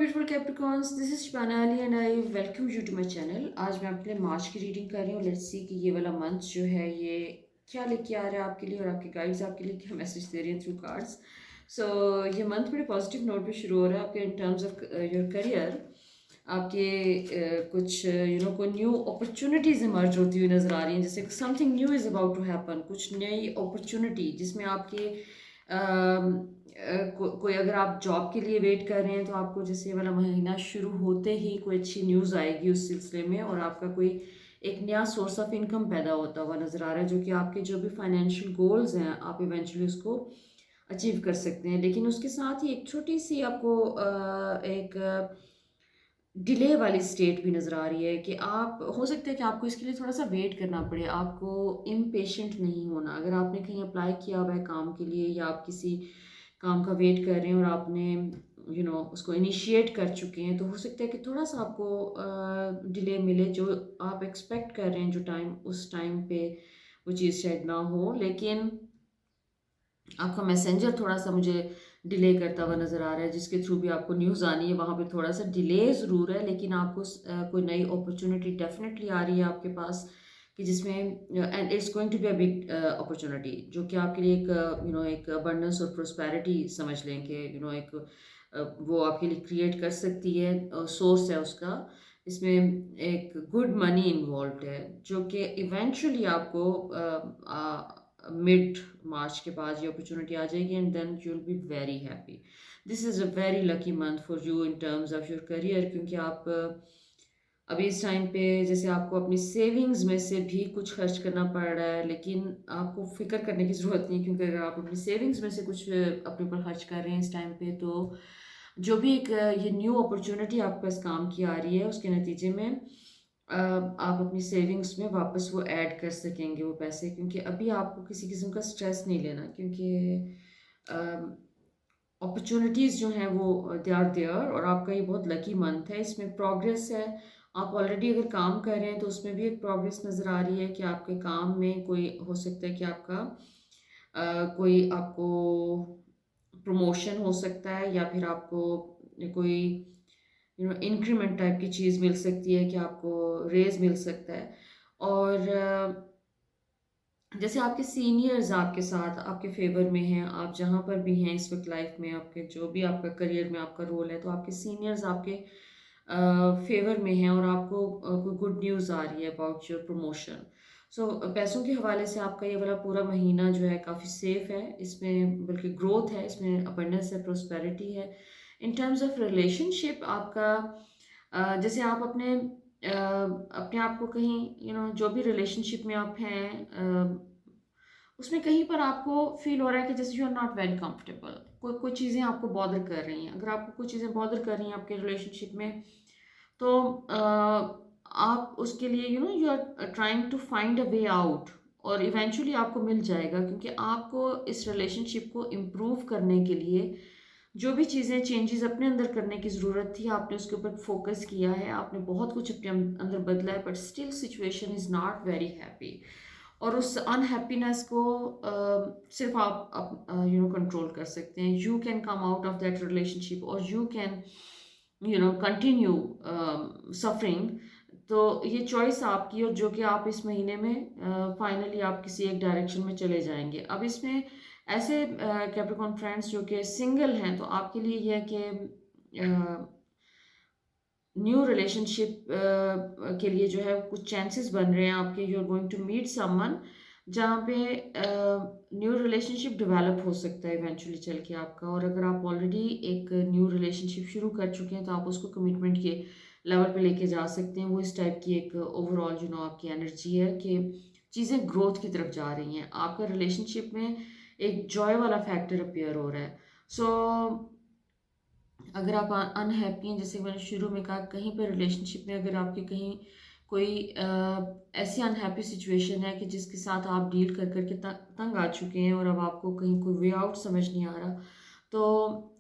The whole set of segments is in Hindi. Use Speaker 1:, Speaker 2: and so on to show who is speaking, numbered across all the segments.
Speaker 1: Beautiful capricorns, this is Shibana Ali and I welcome you to my channel. आज मैं आपके लिए मार्च की रीडिंग कर रही हूँ। लेट्स सी कि ये वाला मंथ जो है ये क्या लेके आ रहा है आपके लिए और आपके गाइड्स आपके लिए क्या मैसेज दे रही हैं थ्रू कार्ड्स। सो ये मंथ बड़े पॉजिटिव नोट पे शुरू हो रहा है आपके इन टर्म्स ऑफ योर करियर। आपके कुछ कोई न्यू अपॉर्चुनिटीज़ इमर्ज होती हुई नज़र आ रही हैं, जैसे something new is about to happen, कुछ नई अपॉर्चुनिटी जिसमें आपके कोई अगर आप जॉब के लिए वेट कर रहे हैं तो आपको जैसे ये वाला महीना शुरू होते ही कोई अच्छी न्यूज़ आएगी उस सिलसिले में, और आपका कोई एक नया सोर्स ऑफ इनकम पैदा होता हुआ नज़र आ रहा है, जो कि आपके जो भी फाइनेंशियल गोल्स हैं आप इवेंचुअली उसको अचीव कर सकते हैं। लेकिन उसके साथ ही एक छोटी सी आपको एक डिले वाली स्टेट भी नज़र आ रही है कि आप हो सकता है कि आपको इसके लिए थोड़ा सा वेट करना पड़े। आपको इम्पेशेंट नहीं होना। अगर आपने कहीं अप्लाई किया हुआ है काम के लिए या आप किसी काम का वेट कर रहे हैं और आपने उसको इनिशिएट कर चुके हैं, तो हो सकता है कि थोड़ा सा आपको डिले मिले। जो आप एक्सपेक्ट कर रहे हैं जो टाइम, उस टाइम पे वो चीज़ शायद ना हो, लेकिन आपका मैसेंजर थोड़ा सा मुझे डिले करता हुआ नज़र आ रहा है, जिसके थ्रू भी आपको न्यूज़ आनी है। वहाँ पे थोड़ा सा डिले ज़रूर है, लेकिन आपको कोई नई अपॉर्चुनिटी डेफिनेटली आ रही है आपके पास, कि जिसमें and it's going to be a big opportunity, जो कि आपके लिए एक एक अबंडेंस और प्रोस्पेरिटी समझ लें कि एक वो आपके लिए क्रिएट कर सकती है, सोर्स है उसका। इसमें एक गुड मनी इन्वॉल्व है, जो कि इवेंचुअली आपको मिड मार्च के बाद ये अपॉर्चुनिटी आ जाएगी, and then you will be very happy. This is a very lucky month for you in terms of your career, क्योंकि आप अभी इस टाइम पे जैसे आपको अपनी सेविंग्स में से भी कुछ खर्च करना पड़ रहा है, लेकिन आपको फिक्र करने की ज़रूरत नहीं, क्योंकि अगर आप अपनी सेविंग्स में से कुछ अपने ऊपर खर्च कर रहे हैं इस टाइम पे, तो जो भी एक ये न्यू अपॉर्चुनिटी आपके पास काम की आ रही है, उसके नतीजे में आप अपनी सेविंग्स में वापस वो ऐड कर सकेंगे वो पैसे, क्योंकि अभी आपको किसी किस्म का स्ट्रेस नहीं लेना, क्योंकि अपॉर्चुनिटीज़ जो हैं वो दे आर देयर, और आपका ये बहुत लकी मंथ है। इसमें प्रोग्रेस है। आप ऑलरेडी अगर काम कर रहे हैं तो उसमें भी एक प्रोग्रेस नज़र आ रही है कि आपके काम में कोई हो सकता है कि आपका कोई आपको प्रमोशन हो सकता है, या फिर आपको कोई इंक्रीमेंट टाइप की चीज़ मिल सकती है, कि आपको रेज़ मिल सकता है। और जैसे आपके सीनियर्स आपके साथ आपके फेवर में हैं, आप जहाँ पर भी हैं इस वक्त लाइफ में, आपके जो भी आपका करियर में आपका रोल है, तो आपके सीनियर्स आपके फेवर में हैं, और आपको कोई गुड न्यूज़ आ रही है अबाउट योर प्रमोशन। सो पैसों के हवाले से आपका ये वाला पूरा महीना जो है काफ़ी सेफ है। इसमें बल्कि ग्रोथ है, इसमें अबंडेंस है, प्रोस्पेरिटी है। इन टर्म्स ऑफ रिलेशनशिप आपका जैसे आप अपने आप को कहीं जो भी रिलेशनशिप में आप हैं, उसमें कहीं पर आपको फील हो रहा है कि जैसे you are not very comfortable, कोई कोई चीज़ें आपको बॉदर कर रही हैं। अगर आपको कोई चीज़ें बॉदर कर रही हैं आपके रिलेशनशिप में, तो आप उसके लिए you are trying to find a way out, और इवेंचुअली आपको मिल जाएगा, क्योंकि आपको इस रिलेशनशिप को इम्प्रूव करने के लिए जो भी चीज़ें चेंजेस अपने अंदर करने की ज़रूरत थी, आपने उसके ऊपर फोकस किया है, आपने बहुत कुछ अपने अंदर बदला है, but still situation is not very happy. और उस अनहैप्पीनेस को सिर्फ आप कंट्रोल कर सकते हैं। You can come out of that relationship, और यू कैन कंटिन्यू सफरिंग। तो ये चॉइस आपकी, और जो कि आप इस महीने में फाइनली आप किसी एक डायरेक्शन में चले जाएंगे। अब इसमें ऐसे कैप्रिकॉर्न फ्रेंड्स जो कि सिंगल हैं, तो आपके लिए ये है कि न्यू रिलेशनशिप के लिए जो है कुछ चांसेस बन रहे हैं आपके। You are going to meet someone जहाँ पे न्यू रिलेशनशिप डेवलप हो सकता है इवेंचुअली चल के आपका। और अगर आप ऑलरेडी एक न्यू रिलेशनशिप शुरू कर चुके हैं, तो आप उसको कमिटमेंट के लेवल पे लेके जा सकते हैं। वो इस टाइप की एक ओवरऑल आपकी एनर्जी है कि चीज़ें ग्रोथ की तरफ जा रही हैं। आपका रिलेशनशिप में एक जॉय वाला फैक्टर अपीयर हो रहा है। सो अगर आप अनहैप्पी हैं, जैसे मैंने शुरू में कहा, कहीं पर रिलेशनशिप में अगर आपके कहीं कोई ऐसी अनहैप्पी सिचुएशन है कि जिसके साथ आप डील कर करके तंग आ चुके हैं, और अब आपको कहीं कोई वे आउट समझ नहीं आ रहा, तो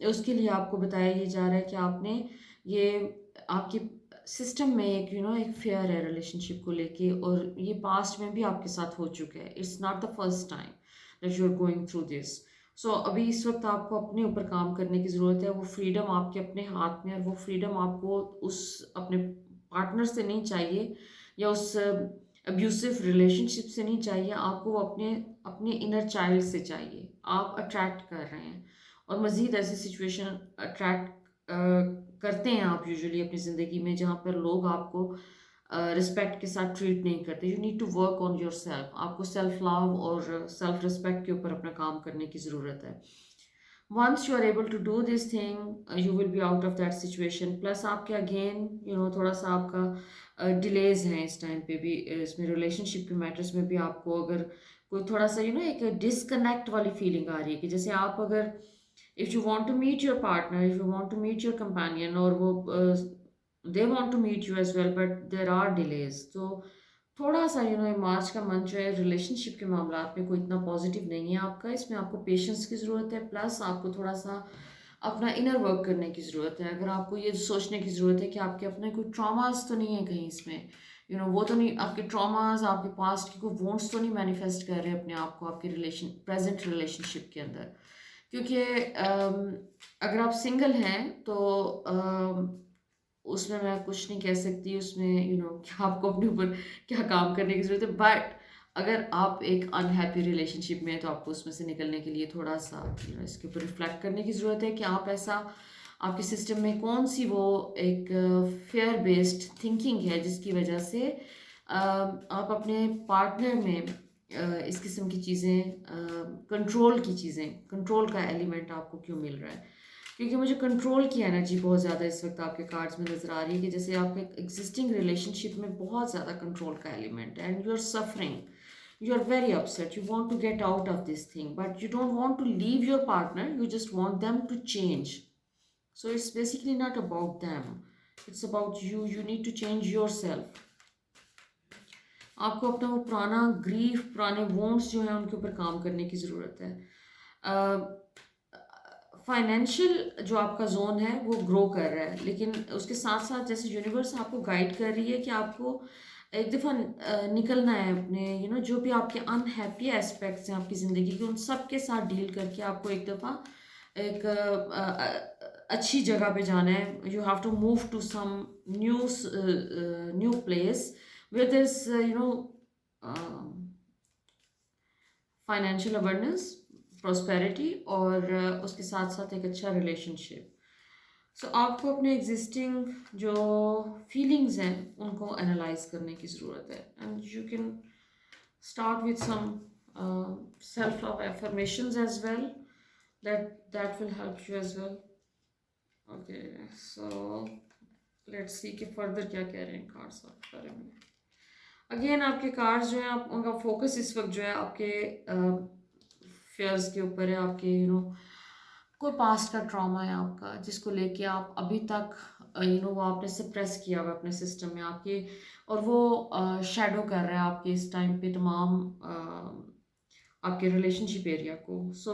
Speaker 1: उसके लिए आपको बताया ये जा रहा है कि आपने ये आपके सिस्टम में एक एक फेयर है रिलेशनशिप को लेके, और ये पास्ट में भी आपके साथ हो चुका है। It's not the first time that you are going through this. So अभी इस वक़्त आपको अपने ऊपर काम करने की ज़रूरत है, वो फ्रीडम आपके अपने हाथ में है और वो फ्रीडम आपको उस अपने पार्टनर से नहीं चाहिए या उस अब्यूसिव रिलेशनशिप से नहीं चाहिए, आपको वो अपने अपने इनर चाइल्ड से चाहिए। आप अट्रैक्ट कर रहे हैं और मज़ीद ऐसी सिचुएशन अट्रैक्ट करते हैं आप यूजुअली अपनी ज़िंदगी में जहाँ पर लोग आपको रिस्पेक्ट के साथ ट्रीट नहीं करते। You need to work on yourself. आपको सेल्फ लव और सेल्फ रिस्पेक्ट के ऊपर अपना काम करने की ज़रूरत है। Once you are able to do this thing you will be out of that situation. Plus आपके अगेन थोड़ा सा आपका डिलेज हैं इस टाइम पे भी, इसमें रिलेशनशिप के मैटर्स में भी आपको अगर कोई थोड़ा सा एक डिसकनेक्ट वाली फीलिंग आ रही है कि जैसे आप अगर if you want to meet your partner, if you want to meet your companion और वो they want to meet you as well but there are delays, तो थोड़ा सा मार्च का मंथ जो है रिलेशनशिप के मामला में कोई इतना पॉजिटिव नहीं है आपका। इसमें आपको पेशेंस की ज़रूरत है, प्लस आपको थोड़ा सा अपना इनर वर्क करने की ज़रूरत है। अगर आपको ये सोचने की ज़रूरत है कि आपके अपने कोई ट्रॉमास तो नहीं है कहीं इसमें, वो तो नहीं, आपके ट्रॉमास आपके पास्ट के कोई वोंट्स तो नहीं मैनिफेस्ट कर रहे अपने आप को आपके प्रेजेंट रिलेशनशिप के अंदर। क्योंकि अगर आप सिंगल हैं तो उसमें मैं कुछ नहीं कह सकती, उसमें कि आपको अपने ऊपर क्या काम करने की ज़रूरत है। बट अगर आप एक अनहैप्पी रिलेशनशिप में हैं तो आपको उसमें से निकलने के लिए थोड़ा सा इसके ऊपर रिफ्लेक्ट करने की ज़रूरत है कि आप ऐसा आपके सिस्टम में कौन सी वो एक फेयर बेस्ड थिंकिंग है जिसकी वजह से आप अपने पार्टनर में इस किस्म की चीज़ें, कंट्रोल की चीज़ें, कंट्रोल का एलिमेंट आपको क्यों मिल रहा है। क्योंकि मुझे कंट्रोल की एनर्जी बहुत ज़्यादा इस वक्त आपके कार्ड्स में नज़र आ रही है कि जैसे आपके एग्जिस्टिंग रिलेशनशिप में बहुत ज़्यादा कंट्रोल का एलिमेंट है and you are suffering, you are very upset, you want to get out of this thing but you don't want to leave your partner, you just want them to change. So it's basically not about them, it's about you. You need to change yourself. आपको अपना वो पुराना ग्रीफ, पुराने वोंट्स जो हैं उनके ऊपर काम करने की ज़रूरत है। फाइनेंशियल जो आपका जोन है वो ग्रो कर रहा है, लेकिन उसके साथ साथ जैसे यूनिवर्स आपको गाइड कर रही है कि आपको एक दफ़ा निकलना है अपने जो भी आपके अनहैप्पी एस्पेक्ट्स हैं आपकी ज़िंदगी के, उन सब के साथ डील करके आपको एक दफ़ा एक अच्छी जगह पे जाना है। You have to move to some new new place with this financial abundance, prosperity और उसके साथ साथ एक अच्छा रिलेशनशिप। सो आपको अपने एग्जिस्टिंग जो फीलिंग्स हैं उनको एनालाइज करने की ज़रूरत है and you can start with some self love affirmations as well, that will help you as well. Okay, so let's see कि फर्दर क्या कह रहे हैं कार्ड्स आपके बारे में। अगेन आपके कार्ड्स जो हैं, आप उनका फोकस इस वक्त जो है आपके फेयर्स के ऊपर है, आपके कोई पास्ट का ट्रॉमा है आपका जिसको लेके आप अभी तक वो आपने सप्रेस किया हुआ अपने सिस्टम में आपके, और वो शैडो कर रहा है आपके इस टाइम पे तमाम आपके रिलेशनशिप एरिया को। सो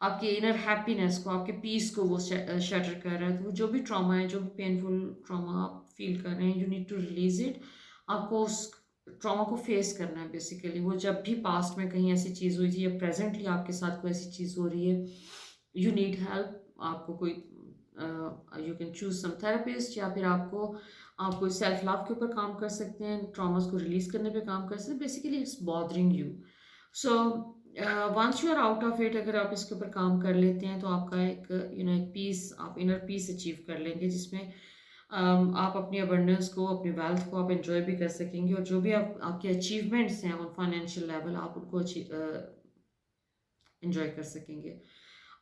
Speaker 1: आपके इनर हैप्पीनेस को, आपके पीस को वो शैटर कर रहा है। तो जो भी ट्रॉमा है, जो भी पेनफुल ट्रॉमा आप फील कर रहे हैं, you need to release it. आपको उस ट्रॉमा को फेस करना है बेसिकली। वो जब भी पास्ट में कहीं ऐसी चीज़ हुई थी या प्रेजेंटली आपके साथ कोई ऐसी चीज़ हो रही है, यू नीड हेल्प। आपको कोई you can choose some therapist, या फिर आप कोई सेल्फ लव के ऊपर काम कर सकते हैं, ट्रॉमास को रिलीज करने पे काम कर सकते हैं। Basically it's bothering you. So once you are out of it, अगर आप इसके ऊपर काम कर लेते हैं तो आपका एक एक पीस, आप इनर पीस अचीव कर लेंगे जिसमें आप अपनी अबंडेंस को, अपनी वेल्थ को आप एंजॉय भी कर सकेंगे, और जो भी आपके अचीवमेंट्स हैं ऑन फाइनेंशियल लेवल, आप उनको एंजॉय कर सकेंगे।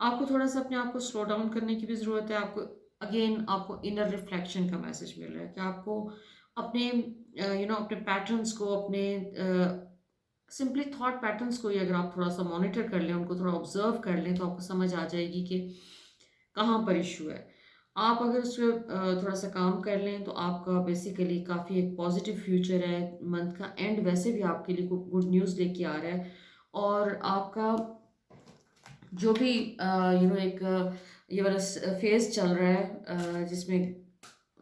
Speaker 1: आपको थोड़ा सा अपने आप को स्लो डाउन करने की भी ज़रूरत है। आपको अगेन आपको इनर रिफ्लेक्शन का मैसेज मिल रहा है कि आपको अपने अपने पैटर्न्स को, अपने सिंपली थॉट पैटर्न्स को ही अगर आप थोड़ा सा मॉनिटर कर लें, उनको थोड़ा ऑब्जर्व कर लें, तो आपको समझ आ जाएगी कि कहाँ पर इशू है। आप अगर उस पर थोड़ा सा काम कर लें तो आपका बेसिकली काफ़ी एक पॉजिटिव फ्यूचर है। मंथ का एंड वैसे भी आपके लिए गुड न्यूज़ लेके आ रहा है, और आपका जो भी एक ये वाला फेज चल रहा है जिसमें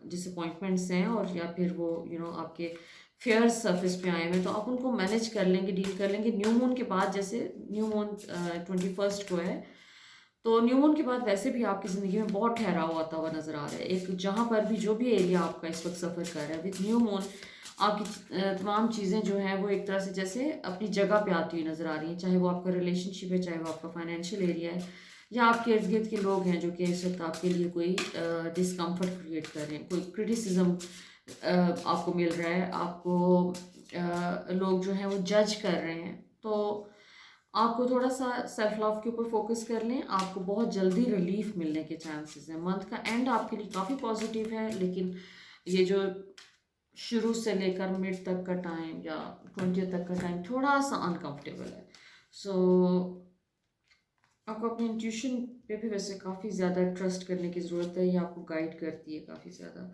Speaker 1: डिसअपॉइंटमेंट्स हैं, और या फिर वो आपके फेयर सरफेस पे आए हुए हैं, तो आप उनको मैनेज कर लेंगे, डील कर लेंगे। न्यू मून के बाद, जैसे न्यू मून 21st को है, तो न्यू मून के बाद वैसे भी आपकी ज़िंदगी में बहुत ठहराव आता हुआ नज़र आ रहा है। एक जहाँ पर भी जो भी एरिया आपका इस वक्त सफ़र कर रहा है, विद न्यू मून आपकी तमाम चीज़ें जो हैं वो एक तरह से जैसे अपनी जगह पे आती हुई नज़र आ रही हैं। चाहे वो आपका रिलेशनशिप है, चाहे वो आपका फाइनेंशियल एरिया है, या आपके इर्द गिर्द के लोग हैं जो कि इस वक्त आपके लिए कोई डिस्कम्फर्ट क्रिएट कर रहे हैं, कोई क्रिटिसिज्म आपको मिल रहा है, आपको लोग जो हैं वो जज कर रहे हैं। तो आपको थोड़ा सा सेल्फ लव के ऊपर फोकस कर लें, आपको बहुत जल्दी रिलीफ मिलने के चांसेस हैं। मंथ का एंड आपके लिए काफ़ी पॉजिटिव है, लेकिन ये जो शुरू से लेकर मिड तक का टाइम या 20 तक का टाइम थोड़ा सा अनकंफर्टेबल है। सो आपको अपनी इंट्यूशन पे भी वैसे काफ़ी ज़्यादा ट्रस्ट करने की ज़रूरत है, ये आपको गाइड करती है काफ़ी ज़्यादा।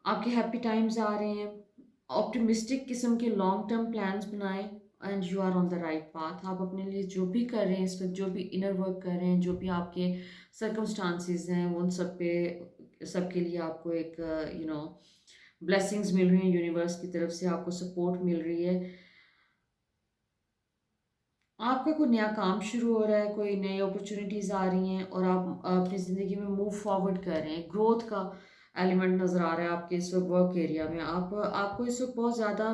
Speaker 1: आपके हैप्पी टाइम्स आ रहे हैं, ऑप्टिमिस्टिक किस्म के लॉन्ग टर्म प्लान्स बनाएं, and you are on the right path. आप अपने लिए जो भी कर रहे हैं इस वक्त, जो भी इनर वर्क कर रहे हैं, जो भी आपके सर्कमस्टांसिस हैं, उन सब पे सबके लिए आपको एक ब्लेसिंग्स मिल रही हैं, यूनिवर्स की तरफ से आपको सपोर्ट मिल रही है। आपका कोई नया काम शुरू हो रहा है, कोई नई अपॉर्चुनिटीज़ आ रही हैं, और आप अपनी ज़िंदगी में मूव फॉरवर्ड कर रहे हैं। ग्रोथ का एलिमेंट नज़र आ रहा है आपके इस वक्त वर्क एरिया में। आपको इस वक्त बहुत ज़्यादा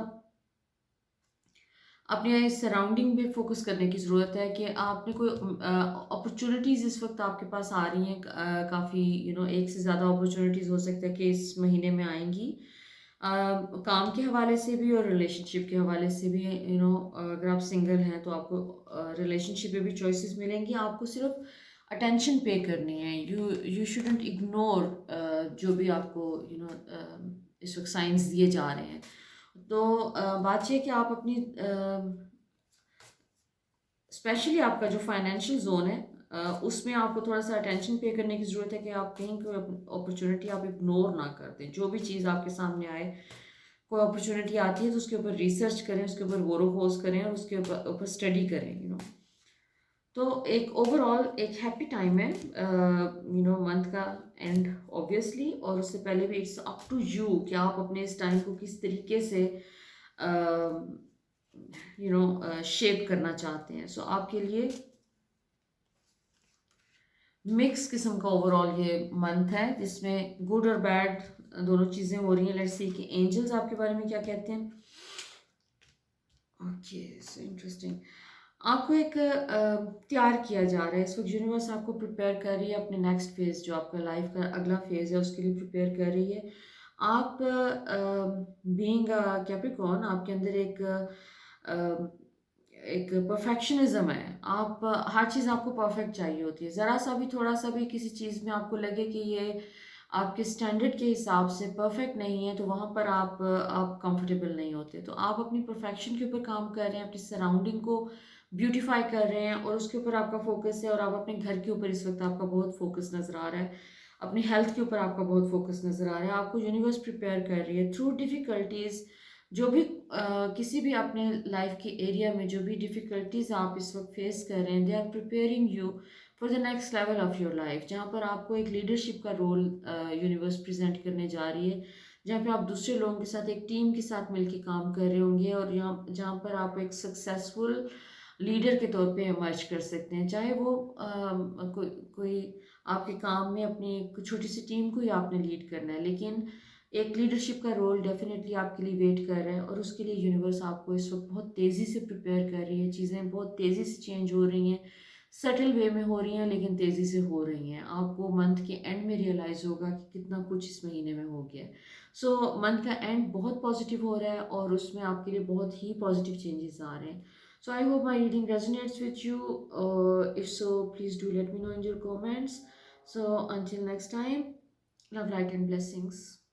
Speaker 1: अपने सराउंडिंग पे फोकस करने की ज़रूरत है कि आपने कोई अपॉर्चुनिटीज़ इस वक्त आपके पास आ रही हैं, काफ़ी एक से ज़्यादा अपॉर्चुनिटीज़ हो सकता है कि इस महीने में आएंगी, काम के हवाले से भी और रिलेशनशिप के हवाले से भी। अगर आप सिंगल हैं तो आपको रिलेशनशिप में भी चॉइसेस मिलेंगी। आपको सिर्फ अटेंशन पे करनी है, यू शुडंट इग्नोर जो भी आपको इस वक्त साइंस दिए जा रहे हैं। तो बात ये है कि आप अपनी स्पेशली आपका जो फाइनेंशियल जोन है, उसमें आपको थोड़ा सा अटेंशन पे करने की ज़रूरत है कि आप कहीं कोई अपॉर्चुनिटी आप इग्नोर ना कर दें। जो भी चीज़ आपके सामने आए, कोई अपॉर्चुनिटी आती है तो उसके ऊपर रिसर्च करें, उसके ऊपर गौर खोज करें, और उसके ऊपर ऊपर स्टडी करें। तो एक ओवरऑल एक हैप्पी टाइम है मंथ का एंड ऑब्वियसली, और उससे पहले भी इट्स अप टू यू कि आप अपने इस टाइम को किस तरीके से शेप करना चाहते हैं। सो आपके लिए मिक्स किस्म का ओवरऑल ये मंथ है, जिसमें गुड और बैड दोनों चीज़ें हो रही हैं। लेट्स सी कि एंजल्स आपके बारे में क्या कहते हैं। Okay, so interesting. आपको एक तैयार किया जा रहा है इस वक्त, यूनिवर्स आपको प्रिपेयर कर रही है अपने नेक्स्ट फेज, जो आपका लाइफ का अगला फेज है उसके लिए प्रिपेयर कर रही है। आप बीइंग कैप्रिकॉर्न, आपके अंदर एक परफेक्शनिज्म है। आप हर चीज़ आपको परफेक्ट चाहिए होती है। ज़रा सा भी, थोड़ा सा भी किसी चीज़ में आपको लगे कि ये आपके स्टैंडर्ड के हिसाब से परफेक्ट नहीं है, तो वहाँ पर आप कंफर्टेबल नहीं होते। तो आप अपनी परफेक्शन के ऊपर काम कर रहे हैं, अपनी सराउंडिंग को ब्यूटीफाई कर रहे हैं, और उसके ऊपर आपका फोकस है। और आप अपने घर के ऊपर इस वक्त आपका बहुत फोकस नज़र आ रहा है, अपनी हेल्थ के ऊपर आपका बहुत फोकस नज़र आ रहा है। आपको यूनिवर्स प्रिपेयर कर रही है थ्रू डिफ़िकल्टीज़। जो भी किसी भी अपने लाइफ के एरिया में जो भी डिफ़िकल्टीज़ आप इस वक्त फेस कर रहे हैं, they are preparing you for the next level of your life, जहाँ पर आपको एक लीडरशिप का रोल यूनिवर्स प्रेजेंट करने जा रही है, जहाँ पे आप दूसरे लोगों के साथ एक टीम के साथ मिलकर काम कर रहे होंगे, और यहाँ जहाँ पर आप एक सक्सेसफुल लीडर के तौर पे इमर्ज कर सकते हैं। चाहे वो कोई आपके काम में अपनी एक छोटी सी टीम को ही आपने लीड करना है, लेकिन एक लीडरशिप का रोल डेफिनेटली आपके लिए वेट कर रहा है, और उसके लिए यूनिवर्स आपको इस वक्त बहुत तेज़ी से प्रिपेयर कर रही है। चीज़ें बहुत तेज़ी से चेंज हो रही हैं, सटल वे में हो रही हैं, लेकिन तेज़ी से हो रही हैं। आपको मंथ के एंड में रियलाइज़ होगा कि कितना कुछ इस महीने में हो गया है। सो मंथ का एंड बहुत पॉजिटिव हो रहा है, और उसमें आपके लिए बहुत ही पॉजिटिव चेंजेस आ रहे हैं। So I hope my reading resonates with you. If so, please do let me know in your comments. So until next time, love, light, and blessings.